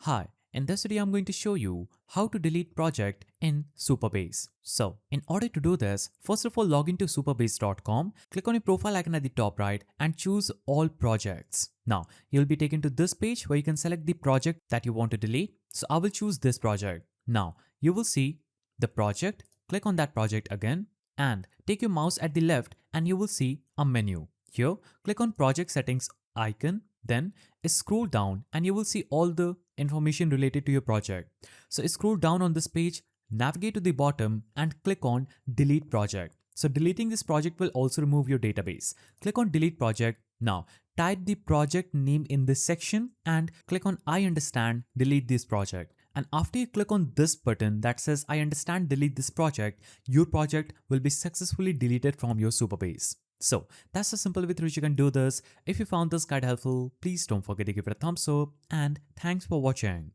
Hi, in this video I'm going to show you how to delete project in Supabase. So, in order to do this, first of all log into supabase.com, click on your profile icon at the top right and choose all projects. Now, you'll be taken to this page where you can select the project that you want to delete. So, I will choose this project. Now, you will see the project, click on that project again and take your mouse at the left and you will see a menu. Here, click on project settings icon, then scroll down and you will see all the information related to your project. So scroll down on this page, navigate to the bottom and click on delete project. So deleting this project will also remove your database. Click on delete project. Now type the project name in this section and click on I understand, delete this project. And after you click on this button that says I understand, delete this project, your project will be successfully deleted from your Supabase. So that's the simple way with which you can do this. If you found this guide helpful, please don't forget to give it a thumbs up and thanks for watching.